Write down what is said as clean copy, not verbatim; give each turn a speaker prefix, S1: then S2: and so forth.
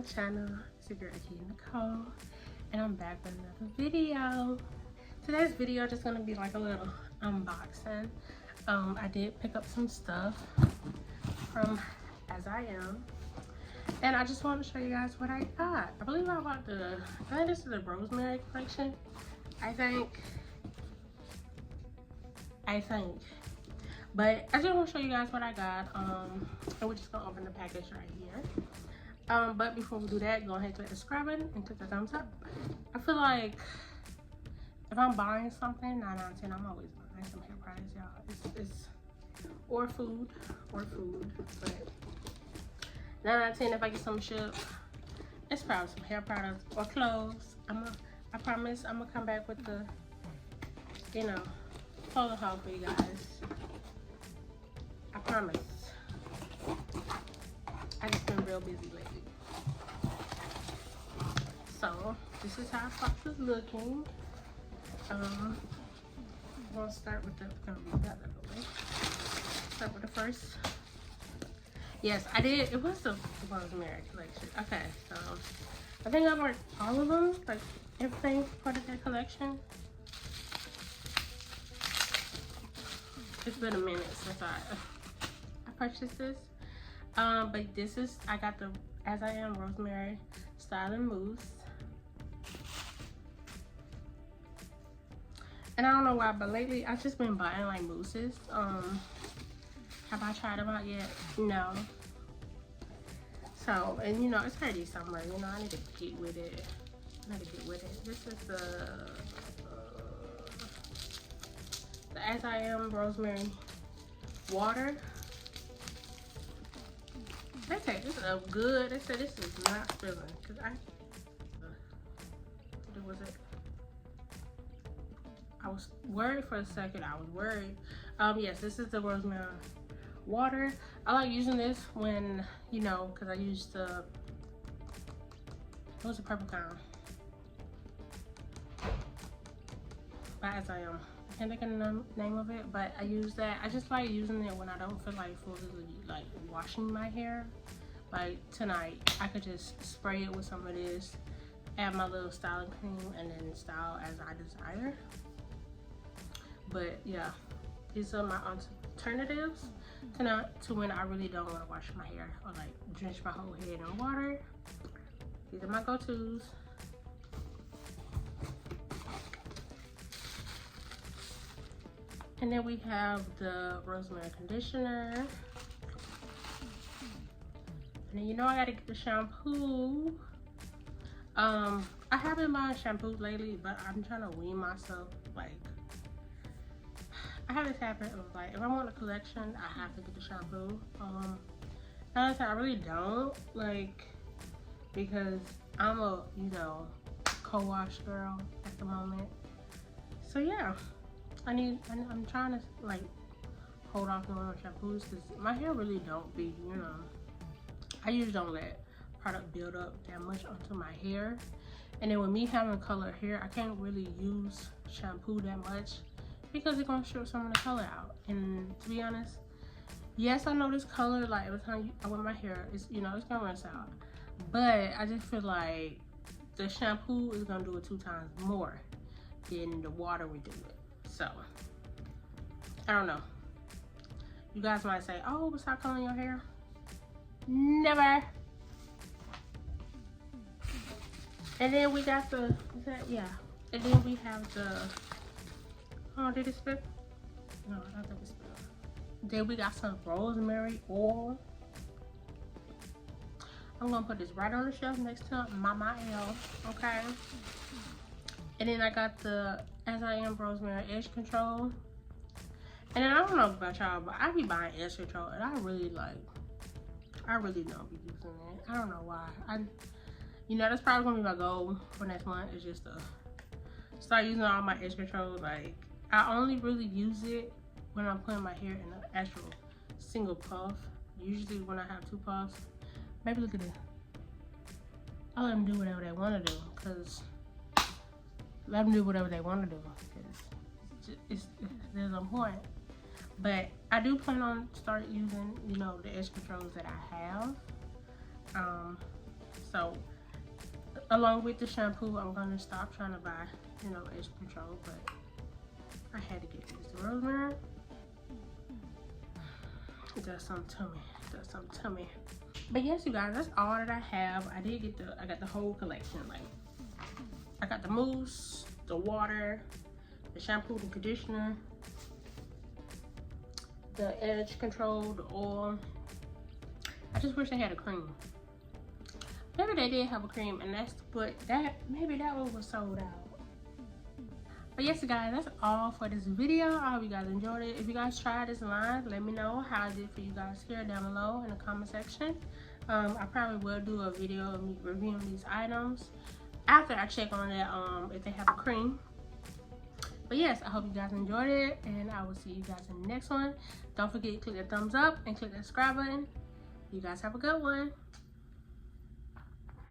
S1: channel. It's your girl Nicole, and I'm back with another video. Today's video just gonna be like a little unboxing. I did pick up some stuff from As I Am, and I just want to show you guys what I got. I believe I bought I think this is the Rosemary collection. I think. But I just want to show you guys what I got. And we're just gonna open the package right here. But before we do that, go ahead and click the subscribe button and click the thumbs up. I feel like if I'm buying something, 9 out of 10, I'm always buying some hair products, y'all. It's or food. But 9 out of 10, if I get some shipped, it's probably some hair products or clothes. I promise I'm gonna come back with the, clothing haul for you guys. I promise. I just been real busy lately. So this is how the box is looking. I'm gonna start with start with the first. Yes, I did. It was the Rosemary collection. Okay, so I think I bought all of them, like everything part of that collection. It's been a minute since I purchased this. But this is, I got the As I Am Rosemary Styling Mousse. And I don't know why, but lately I've just been buying like mousses. Have I tried them out yet? No. So, and it's already summer, I need to get with it. This is the As I Am Rosemary Water. They say this is good. They said this is not spilling. Cause I was worried for a second. I was worried. Yes, this is the Rosemary Water. I like using this when, cause I used the, what was the purple kind? By As I Am. I can't think of the name of it, but I use that. I just like using it when I don't feel like fully like washing my hair. Like tonight, I could just spray it with some of this, add my little styling cream, and then style as I desire. But yeah, these are my alternatives to when I really don't want to wash my hair or like drench my whole head in water. These are my go-tos. And then we have the Rosemary Conditioner. And then I gotta get the shampoo. I haven't been buying shampoo lately, but I'm trying to wean myself. Like, I have this habit of like, if I want a collection, I have to get the shampoo. Honestly, I really don't, like, because I'm a, co-wash girl at the moment. So yeah. I'm trying to like hold off on shampoos because my hair really don't be, I usually don't let product build up that much onto my hair. And then with me having colored hair, I can't really use shampoo that much because it's gonna strip some of the color out. And to be honest, yes, I know this color, like every time I wear my hair, it's it's gonna rinse out. But I just feel like the shampoo is gonna do it 2 times more than the water would do it. So, I don't know. You guys might say, oh, stop coloring your hair. Never. And then we got the, And then we have the, oh, did it spill? No, I don't think it spilled. Then we got some rosemary oil. I'm gonna put this right on the shelf next to Mama L, okay? And then I got the As I Am Rosemary Edge Control. And then I don't know about y'all, but I be buying edge control and I really don't be using it. I don't know why. That's probably gonna be my goal for next month, is just to start using all my edge control. Like, I only really use it when I'm putting my hair in an actual single puff. Usually when I have 2 puffs. Maybe look at this. I let them do whatever they wanna do, cause let them do whatever they want to do, because it's no point. But I do plan on start using, the edge controls that I have. So along with the shampoo, I'm gonna stop trying to buy, you know, edge control, but I had to get this. The rosemary, it does something to me. It does something to me. But yes, you guys, that's all that I have. I got the whole collection. Like, I got the mousse, the water, the shampoo, the conditioner, the edge control, the oil. I just wish they had a cream. Maybe they did have a cream, and maybe that one was sold out. But yes, guys, that's all for this video. I hope you guys enjoyed it. If you guys tried this line, let me know how it did for you guys here down below in the comment section. I probably will do a video of me reviewing these items after I check on that, if they have a cream. But yes, I hope you guys enjoyed it, and I will see you guys in the next one. Don't forget to click the thumbs up and click the subscribe button. You guys have a good one.